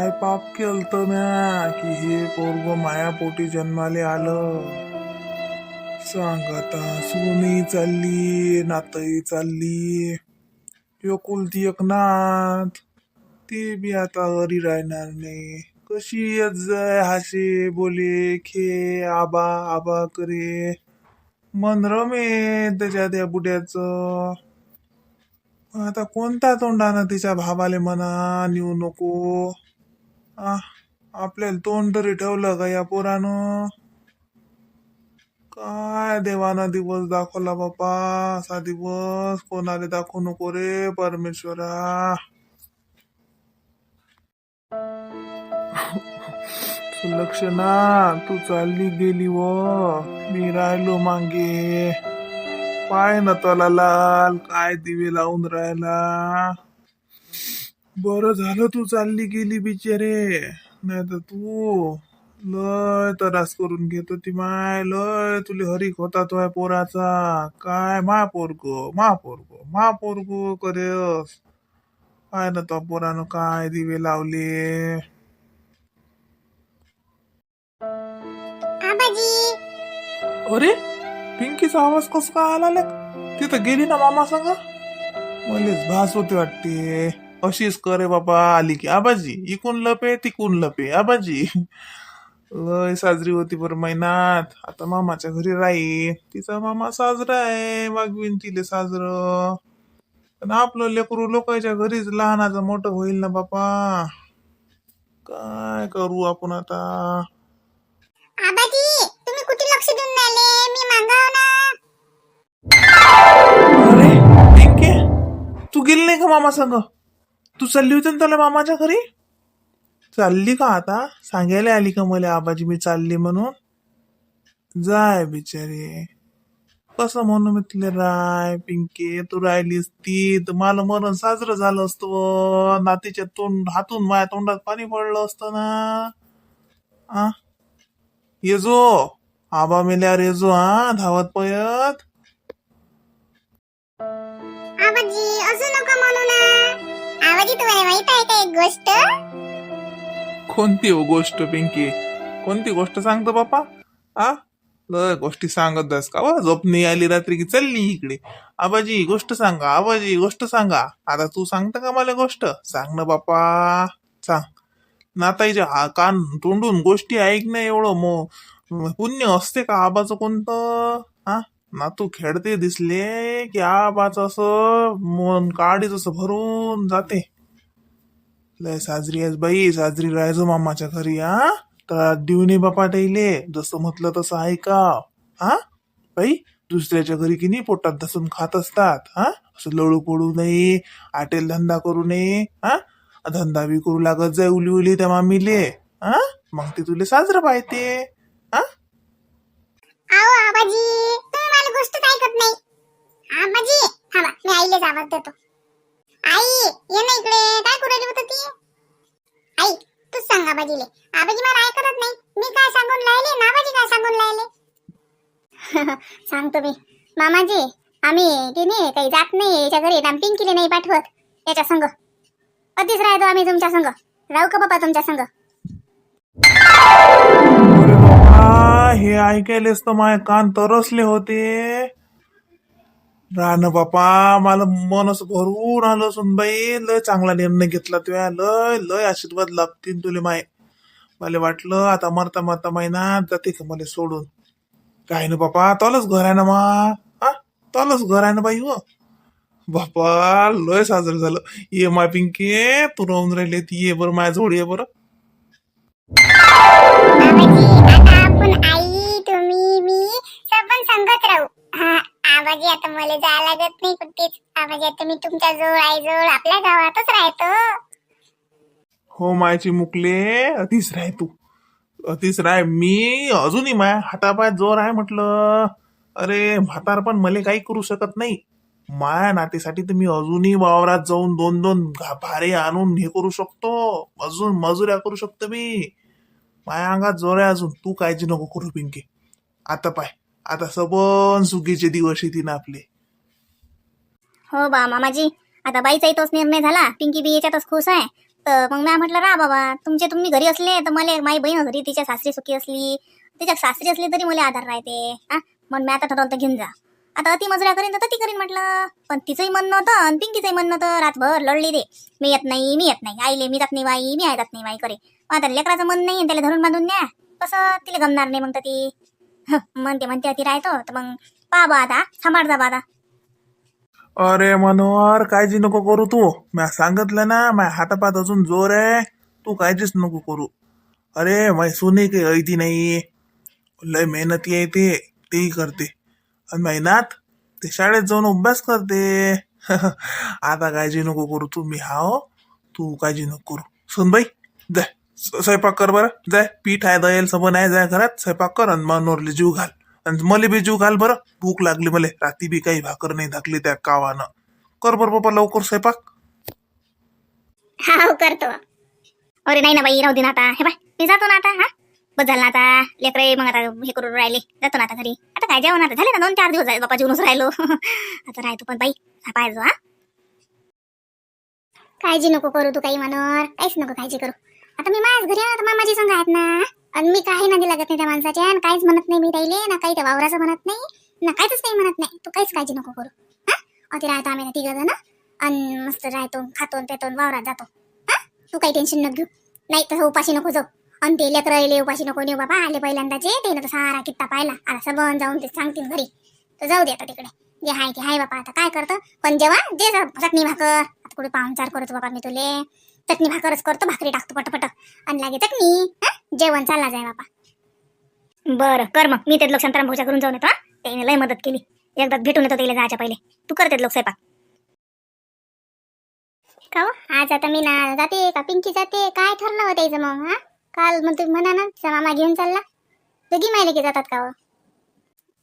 काय पाप केलत म्या की हे पोरग मायापोटी जन्माले आलं. सांगता सुनही चालली नातही चालली. एकुलती एक नात ते बी आता घरी राहणार नाही. कशी येत जाय हासे बोले खे आबा आबा करे. मन रमे त्याच्या त्या बुड्याचं. आता कोणता तोंडानं तिच्या भावाले म्हणा नेऊ नको. आ, आपल्याला तोंड तरी ठेवलं का या पोरानं. काय देवाना दिवस दाखवला बापा. असा दिवस कोणाला दाखवू नको रे परमेश्वरा. सुलक्षणा तू चालली गेली व मी राहिलो मागे. पाय न तला लाल काय दिवे लावून राहिला. बरं झालं तू चालली गेली बिचारे. नाही तर तू लय त्रास करून घेत होती माय. लय तुले हरीक होता तो पोराचा. काय मा पोरगो करेस. काय ना तो पोरानं काय दिवे लावले. आबाजी अरे पिंकीचा आवाज कस काय आला ले. तिथं गेली ना मामा संग. मलेच भास होते वाटते. अशीच करे बाबा आली की आबाजी इकून लपे तिकून लपे आबाजी. लय साजरी होती बरं महिन्यात. आता मामाच्या घरी राही. तिचा मामा साजरा आहे वागवीन तिले साजर. पण आपलं लेकरू लोकांच्या घरीच लहानाचं मोठं होईल ना बापा. काय करू आपण आता. आबाजी तुम्ही कुठे लक्ष देऊन राहिले. मी मागाव ना. अरे पिंके तू गेली नाही का मामा संग. तू चालली होती ना त्याला मामाच्या घरी. चालली का आता सांगायला आली का मला आबाजी मी चालली म्हणून. जाय बिचारे. कसं म्हणू मी तुला राय पिंके. तू राहिलीस ती तर मला मरण साजरं झालं असतं. नातीच्या तोंड हातून माझ्या तोंडात पाणी पडलं असतं ना. आ येजो आबा मेल्यावर येजो हा धावत पयत. आबाजी असं नका म्हणू ना. आबाजी तुम्हाला माहित आहे का एक गोष्ट. कोणती हो गोष्ट पिंकी. कोणती गोष्ट सांगतो बापा. आ लय गोष्टी सांगत जास का वा. झोप नाही आली रात्री की चालली इकडे. आबाजी गोष्ट सांगा आबाजी गोष्ट सांगा. आता तू सांगता का मला गोष्ट. सांग ना बापा सांग. नाताईच्या कान तोंडून गोष्टी ऐकणं एवढं पुण्य असते का आबाचं कोणतं. हा नातू खेळते दिसले की आबाचं असं मन काडीच असं भरून जाते. लय साजरी आहेस बाई. साजरी राहायचो मामाच्या घरी. हा तर देऊ बापा त्याईले जसं म्हटलं तसं ऐका. हा बाई दुसऱ्याच्या घरी की नाही पोटात धसून खात असतात. हा असं लळू पडू नये. आटेल धंदा करू नये. हा धंदा बी करू लागत जाय उली उली त्या मामीले. हा मग ते तुले साजरं पाहिजे. हा आओ आबाजी तुम्ही मला गोष्ट ऐकत नाही. आबाजी थांबा मी आईले आवाज देतो. आई ये ना इकडे. काय करू राहिली होती ती. आई तूच सांग आबाजीले. आबाजी मला ऐकतच नाही. मी काय सांगून राहिले ना आबाजी काय सांगून राहिले. सांगतो मी. मामाजी आम्ही की नाही काही जात नाही याच्या घरी. पिंकीले नाही पाठवत याच्या संग. अतिच राहतो आम्ही तुमच्या संग. राहू का बाबा तुमच्या संग. अरे बाबा हे ऐकायलेच तर माझे कान तरसले होते. रान बापा मला मन असं भरून आलं असून बाई. लय चांगला निर्णय घेतला तुया. लय लय आशीर्वाद लागतील तुले माय. मला वाटलं आता मरता मरता महिन्यात जाते का मला सोडून. काय ना बापा तलच घर आहे ना मा. हा तलच घर आहे ना बाई हो. बापा लय साजरं झालं. ये माय पिंके तू राहून राहिले ती ये बरं माझ्या जोड ये बरं. आबाजी आता आपण आई तुम्ही मी सर्व संगत राहू. हा आबाजी आता मला जायला लागत नाही कुठेच. आबाजी आता मी तुमच्या जवळ आई जवळ आपल्या गावातच राहतो. हो मायची मुकले अतिस राय तू. अतिस राय मी अजूनही माया हातापायात जोर आहे म्हटलं. अरे म्हातार पण मले काही करू शकत नाही. माया नातीसाठी तर मी अजूनही वावरात जाऊन दोन दोन भारे आणून हे करू शकतो. अजून मजुऱ्या करू शकतो मी. माया अंगात जोर आहे अजून. तू काळजी नको करू पिंके. आता पाय आता सबन सुगीचे दिवस येतील आपले. हो बा मामाजी आता बाईचाही तोच निर्णय झाला. पिंकी बी याच्यातच खुश आहे. तर मग मी म्हटलं रा बाबा तुम्ही घरी असले तर मला माझी बहीण घरी तिच्या सासरी सुखी असली तिच्या सासरी असली तरी मला आधार राहते. हा मग मी आता ठरवलं तर घेऊन जा. आता अति मजुऱ्या करीन तर ती करीन म्हटलं. पण तिचंही मन नव्हतं आणि पिंकीचंही मन नव्हतं. रातभर लढली रे, मी येत नाही आईले मी जात नाही बाई, मी आई जात नाही बाई करे. आता लेकराचं मन नाही त्याला धरून बांधून द्या कसं तिला गमणार नाही. मग तर ती म्हणते ती राहतो तर मग पा बा आता सांभाळ जा बा आता. अरे मनोहर काळजी नको करू तू. मी सांगितलं ना माझ्या हातापात अजून जोर आहे. तू काळजीच नको करू. अरे माय सुने काही ऐती नाही. लय मेहनती आहे तेही करते. आणि महिन्यात ते शाळेत जाऊन अभ्यास करते. आता काळजी नको करू तू. मी हाव तू काळजी नको करू. सुनबाई जाय स्वयंपाक कर बरं. जाय पीठ आहे दयेल सबन आहे. जाय घरात स्वयंपाक कर आणि मनोहरले जीव घाल आणि मला बी जीव घाल बरं. भूक लागली मला. रात्री बी काही भाकर नाही टाकली त्या कावानं. कर बरं बाबा लवकर स्वयंपाक. हा करतो. अरे नाही ना बाई राहू दे ना आता. हे बाय मी जातो ना आता. हा बस झालं ना आता. लेकरे मग आता हे करून राहिले. जातो ना आता घरी. आता काय जेवण आता झाले ना 2-4 दिवस आहे बापा जेवणच राहिलो. आता राहतो पण बाई पाहिजे. हा काळजी नको करू तू काही मनोहर. काहीच नको काळजी करू. आता मी माझ्याच घरी आहे. मामाजी संग आहेत ना. आणि मी काही नादी लागत नाही त्या माणसाच्या. आणि काहीच म्हणत नाही मी त्याईले ना. काही त्या वावराचं म्हणत नाही ना. काहीच काही म्हणत नाही. तू काहीच काळजी नको करू. हा अति राहतो आम्ही 3 जण आणि मस्त राहतो खातो पेतो वावरात जातो. हा तू काही टेन्शन नको घेऊ. नाही तसं उपाशी नको जाऊ. आणि ते लेकरं उपाशी नको नेऊ बाबा. आले पहिल्यांदाचे ते तर सारा कित्ता पाहिला. आता सबन जाऊन ते सांगतील घरी तर जाऊ दे आता तिकडे. जे हाय ते हाय बाबा. आता काय करतं पण जेव्हा जे चटणी भाकर आता कुठे पाहुणचार करतो बाबा मी तुले. चटणी भाकरच करतो. भाकरी टाकतो पटपट आणि लागे चटणी जेवण चालला जाय बाबा. बरं कर मग. मी ते लोक शांताराम भाऊच्या घरून जाऊन येतो. त्याने लय मदत केली. एकदा भेटून येतो त्याला जायच्या पहिले. तू करते लोक स्वयंपाक का हो? आज आता मी ना जाते का पिंकी जाते काय ठरलं होतं त्याचं मग. हा काल मग तुम्ही म्हणा ना मामा घेऊन चालला. दोघी मायलेकी जातात का हो?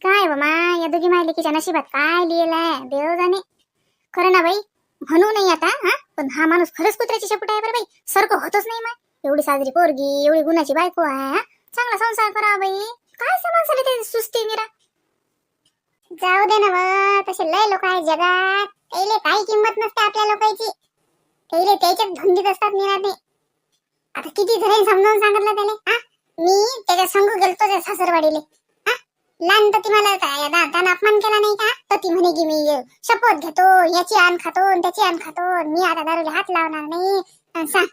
काय बाबा या दोघी मायलेकीच्या नशिबात काय लिहिलंय देव जाणे. खरं ना बाई म्हणू नाही आता. हा पण हा माणूस खरंच कुत्र्याची शेपूट आहे बरं बाई. सारखं होतच नाही मग. एवढी साजरी पोरगी एवढी गुणाची बायको आहे. चांगला संसार करा बाई. काय समाज ते सुस्ती निरा. जाऊ दे ना बा. तसे लय लोक आहेत जगात. त्याले काही किंमत नसते आपल्या लोकांची. त्याले त्याच्यात धुंदीत असतात निराते. आता किती जण समजावून सांगितलं त्याने. हा मी त्याच्या संग गेलतो त्या सासरवाडीले. हा लहान तर ती मला त्यानं अपमान केला नाही का. तर ती म्हणे की मी शपथ घेतो याची आण खातो त्याची आण खातो. मी आता दारूला हात लावणार नाही. सांग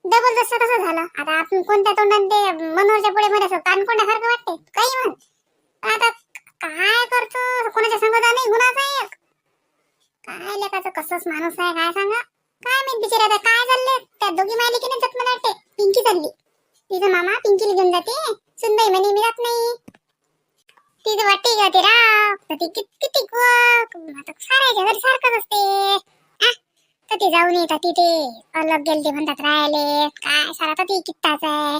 डबल जसं कसं झालं. आता आपण कोणत्या तोंडात ते मनोहरच्या पुढे मध्ये असं कानकोंड्यासारखं वाटते काही म्हण. आता काय करतो कोणाच्या संगत नाही गुन्हाचा एक. काय लेकाचं कसंच माणूस आहे काय सांगा. काय माहित बिचारा आता काय चालले. त्या दोघी मायलेकीने जात मला वाटते. पिंकी चालली. तिचा मामा पिंकीला घेऊन जाते. सुनबाई म्हणे मी जात नाही. तिथे वाटते का ते राव तर ती किती आता सारायच्या घरी सारखंच असते. तर ते जाऊन येतात तिथे अलग गेल ते म्हणतात राहिले. काय सारा तर ती कित्ताच आहे.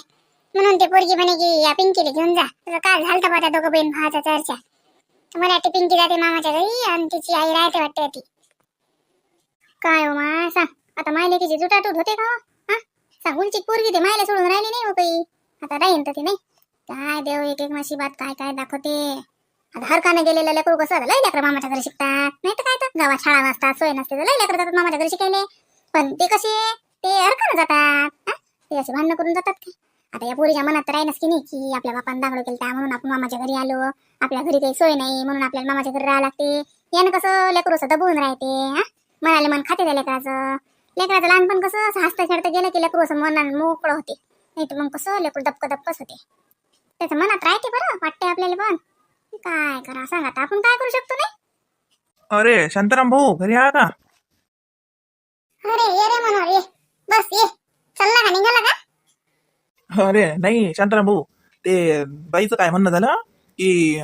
म्हणून ते पोरगी म्हणे की या पिंकीला घेऊन जा. तुझं काय झालं तर त्या दोघं बहीण भावाचा चर्चा. मला वाटते पिंकी जाते मामाच्या घरी आणि तिची आई राहते वाटते ती. काय हो मा सांग आता मायलेकीची जुटाटूट होते का. हा सांग उलची पोरगी ते मायला सोडून राहिली नाही हो काही. आता राहीन तर ती नाही. काय देव एक एक नशिबात काय काय दाखवते. आता हरकाने गेलेलं लेकरू कसं लय लेकरं मामाच्या घरी शिकतात. नाही तर काय तर गावात शाळा नसतात सोय नसते तर लय लेकरं जातात मामाच्या घरी शिकायले. पण ते कसे ते हरकाने जातात. ते असे भांडणं करून जातात का. आता या पोरीच्या मनात तर राहीनच की नाही की आपल्या बापानं दांगडो केलता म्हणून आपण मामाच्या घरी आलो. आपल्या घरी काही सोय नाही म्हणून आपल्याला मामाच्या घरी राहावं लागते. यानं कसं लेकरू असं दबून राहते. हा म्हणाले मन खाते त्या लेकराचं. लेकराचं लहानपण कसं असं हसतं खेळतं गेलं की लेकरू असं मनानं मोकळं होते. नाही तर मग कसं लेकरू दबकच होते. त्याचं मनात राहते बरं वाटते आपल्याला. पण काय करा सांगा आता आपण काय करू शकतो नाही. अरे शांताराम भाऊ घरी आहा का. अरे ये रे मनोहर ये. बस ये. चलला का निघाला का. अरे नाही शांताराम भाऊ ते बाईचं काय म्हणणं झालं की.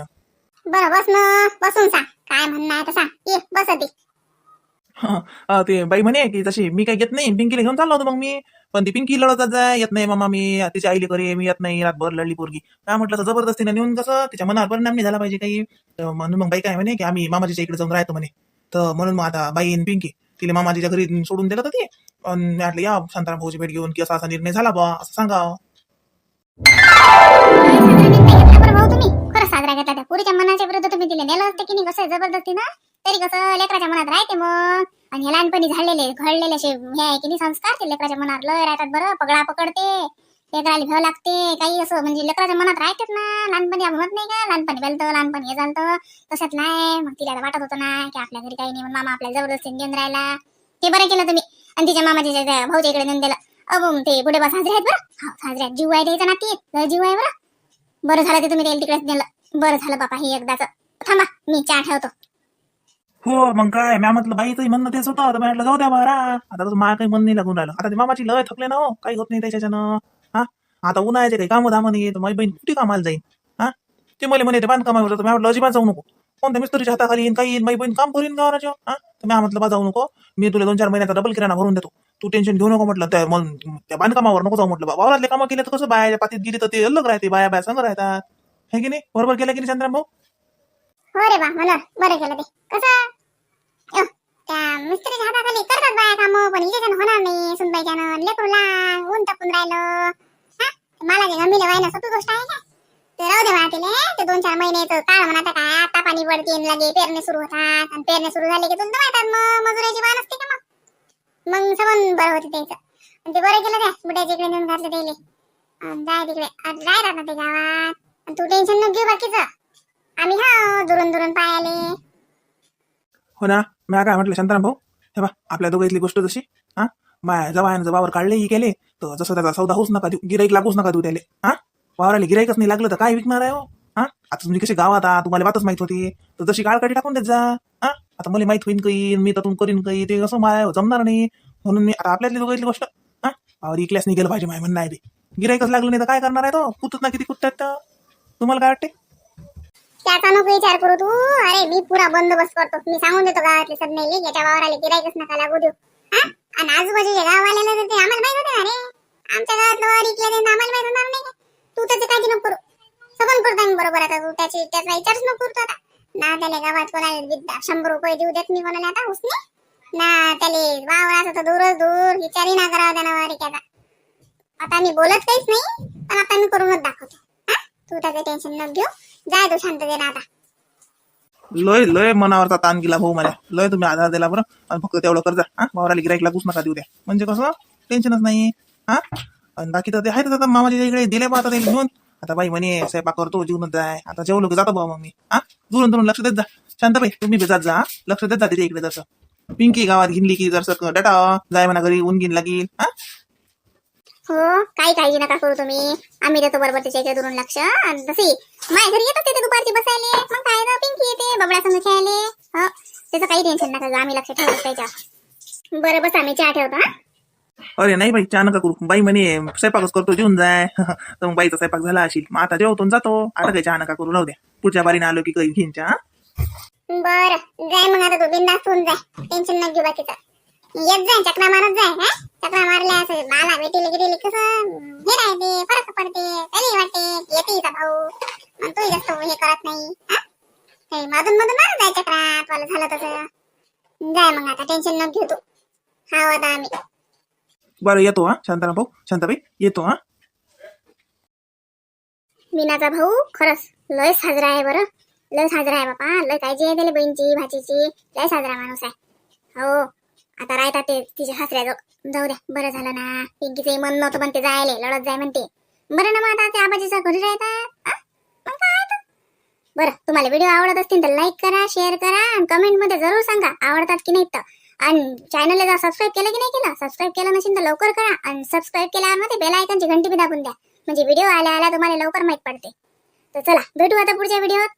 बरं बस ना बसून सांग काय म्हणणं आहे तर सांग. ये बस आधी. ते बाई म्हणे की तशी मी काही येत नाही पिंकीला घेऊन चाललो होतो मग मी. पण ती पिंकी लढतच जाय येत नाही मामा मी तिच्या आईले करे मी येत नाही रातभर लढली पोरगी. काय म्हटलं तर जबरदस्तीने नेऊन कसं तिच्या मनावर परिणाम नाही झाला पाहिजे काही. तर म्हणून मग बाई काय म्हणे की आम्ही मामाजीच्या इकडे जाऊन राहतो म्हणे. तर म्हणून मग आता बाई आणि पिंकी तिला मामाजीच्या घरी सोडून दिलं तर ते. आणि मी म्हटलं या शांताराम भाऊची भेट घेऊन की असा असा निर्णय झाला बा असं सांगा. भाऊ तुम्ही खरं साजरा घेतला. त्या पुरीच्या मनाच्या विरुद्ध तुम्ही तिला नेलं असते की नाही कसं जबरदस्ती ना. तरी कसं लेकराच्या मनात राहते मग. आणि हे लहानपणी घडलेले असे हे आहे की नाही संस्कार ते लेकराच्या मनात लय राहतात बरं. पगडा पकडते, लेकराला भ्याव लागते, काही असं म्हणजे लेकराच्या मनात राहतेच ना. लहानपणी आपण म्हणत नाही का लहानपणी बेलतं लहानपणी हे झालं तसंच नाही. मग तिला वाटत होतं ना की आपल्या घरी काही नाही, पण मामा आपल्याला जबरदस्तीने घेऊन राहिला. ते बरं केलं तुम्ही. आणि तिच्या मामाच्या भाऊच्या इकडे नेऊन दिलं. अबो ते बुडे बा साजरे आहेत बरं. हा साजरे जीव आहे द्यायचा नाती लय जीव आहे बरं. बरं झालं ते तुम्ही त्याला तिकडेच नेलं. बरं झालं बापा हे एकदाच. थांबा मी चहा ठेवतो. हो मग काय म्या म्हटलं बाईचंही म्हणणं तेच होतं. तर म्हटलं जाऊ द्या बरा. आता तसं मला काही मन नाही लागून राहिलं. आता ते मामाची लय थकले ना हो, काही होत नाही त्याच्यानं. हा आता उन्हाळ्याचे काही कामं धामं नाही तर माझी बहीण कुठे कामाला जाईल. हा ते मला म्हणे ते बांधकामावर तर मी म्हटलं अजिबात जाऊ नको. कोणत्या मिस्त्रीच्या हाताखाली येईन काही येईन माझी बहीण काम करीन गावाच्या. हा तर मी म्हटलं बा जाऊ नको, मी तुला 2-4 महिन्याचा डबल किराणा भरून देतो. तू टेन्शन घेऊ नको म्हटलं. त्या बांधकामावर नको जाऊ म्हटलं. वावरातले कामं केले तर कसं बाया पातीत गेली तर ते अलग राहते, बाया बाया संग राहतात. हे की नाही बरोबर केलं की नाही चंद्राम भाऊ? हो रे बा मला बरं केलं ते. कसं त्या मिस्त्रीच्या हाताखाली करतात बाया कामं, पण हिच्याच्यानं होणार नाही. सुनबाईच्यानं लेकरूला ऊन तापून राहिलं. हा मला जे गमीला व्हायला सोपी गोष्ट आहे का? ते राहू दे वाटेले ते 2-4 महिन्याचं काळ म्हणा काय. आता पाणी पडते लगे पेरणे सुरू होतात, आणि पेरणे सुरू झाले की तुला माहितात मग मजुराची वाण असते का मग सबन बरं होते त्याचं. आणि ते बरं केलं त्या बुड्याच्या इकडे नेऊन घातलं त्याले. जाय तिकडे राहतात ना ते गावात. आणि तू टेन्शन नको घेऊ बाकीचं. आम्ही हा दुरून दुरून पायाले. हो ना मी काय म्हटलं शांताराम भाऊ, हे बा आपल्या दोघांतली गोष्ट जशी हा माया जवायनं वावर काढलेही केले तर जसं त्याचा सौदा होऊच नका देऊ, गिराईक लागूच नका देऊ त्याले. हा वावराला गिराईकच नाही लागलं तर काय विकणार आहे हो. हा आता तुम्ही कसे गावात आहात तुम्हाला बातच माहित होती तर जशी काळकाठी टाकून देत जा. हा आता मला माहित होईन काही मी त्यातून करीन काही ते कसं माया जमणार नाही. म्हणून मी आता आपल्यातली दोघांतली गोष्ट हा वावर इकल्यास नाही गेलं पाहिजे माय म्हणणं आहे ते. गिराईकच लागलं नाही तर काय करणार आहे तो कुठत ना किती कुठतात तुम्हाला काय वाटते? त्याचा नको विचार करू तू. अरे मी पुरा बंदोबस्त करतो. मी सांगून देतो गावातले सगळे याच्या वावराला गिराईकच नका लागू देऊ. हा आणि आजूबाजूच्या गाववाल्याला तर ते आम्हाला माहित होतं. अरे आमच्या गावात वावर इकले ते आम्हाला माहित होणार नाही का? तू त्याची काळजी नको करू. सगळं करतो आम्ही बरोबर. आता तू त्याचा विचारच नको करू आता. ना त्याला गावात कोणाला 100 रुपये देऊ देत मी कोणाला आता उसने ना त्याला वावराचं तर दूरच दूर विचारही ना करावा त्यानं वारिक्याचा. आता मी बोलत काहीच नाही, पण आता मी करूनच दाखवतो. हा तू त्याचं टेन्शन नको घेऊ. जाय तू शांततेने आता. लय लय मनावरचा ताण गेला भाऊ मला. लय तुम्ही आधार दिला बरं. आणि फक्त तेवढं कर्जा हा वावराला गिराईक लागूच नका देऊ द्या. म्हणजे कसं टेन्शनच नाही. हा आणि बाकी तर ते आहेत आता मामाच्या इकडे दिले बा आता ते घेऊन. आता बाई म्हणे स्वयंपाक करतो जीवनच जाय. आता जेवलो की जातो बा मग मी. हा दुरून दुरून लक्ष देत जा. शांताबाई तुम्ही बेजात जा. लक्ष देत जा तिथे इकडे जसं. पिंकी गावात घेतली की जसं डाटा जाय म्हणा घरी ऊन घेऊन लागेल. हा हो काही काळजी नका करू तुम्ही. आम्ही देतो बरोबर त्याच्या इकडे दुरून लक्ष. आणि तशी माझ्या घरी येतात ते दुपारची बसायले. मग काय ना पिंकी येते बबड्या संग खेळायले. हो त्याचं काही टेन्शन नका घेऊ. आम्ही लक्ष ठेवतो त्याच्या. बरं बस आम्ही चहा ठेवतो. हा अरे नाही बाई चहा नका करू. बाई म्हणे स्वयंपाकच करतो जेवून जाय. तर मग बाईचा स्वयंपाक झाला असेल मग आता जेवतो जातो. आता काही चहा नका करू राहू द्या. पुढच्या बारीने आलो की काही घेईन चहा. बरं जाय मग आता तू बिंदास होऊन जाय. टेन्शन नको घेऊ बाकीचं. येत जाय चकरा मारत जाय. हा चकरा मारल्या असं बाला भेटीले गिरीले कसं हे राहते फरक पडते. तरी वाटते येते हिचा भाऊ आणि तू जास्त हे करत नाही. हा मधून मधून मारत जाय चक्रा तुला झालं तसं. जाय मग आता टेन्शन नको घेऊ तू. हा आता आम्ही बरं येतो हा शांताराम भाऊ शांताबाई येतो हा. मीनाचा भाऊ खरंच लय साजरा आहे बरं. लय साजरा आहे बापा. लय काळजी आहे त्याला बहिणीची भाचीची. लय साजरा माणूस आहे. हो आता राहतात ते तिच्या सासऱ्याजवळ. जाऊ द्या बरं झालं ना. पिंकीचंही मन नव्हतं पण ते जायले लढत जाय म्हणते. बरं ना मग आता ते आबाजीच्या घरी राहतात. मग काय तर. बरं तुम्हाला व्हिडिओ आवडत असतील तर लाईक करा शेअर करा आणि कमेंट मध्ये जरूर सांगा आवडतात की नाही तर. आणि चॅनलला जर सबस्क्राईब केलं की नाही केलं. सबस्क्राईब केलं नसेल तर लवकर करा. आणि सबस्क्राईब केल्यावर मध्ये बेल आयकॉनची घंटी बी दाबून द्या. म्हणजे व्हिडिओ आल्या आल्या तुम्हाला लवकर माहित पडते. तर चला भेटू आता पुढच्या व्हिडिओत.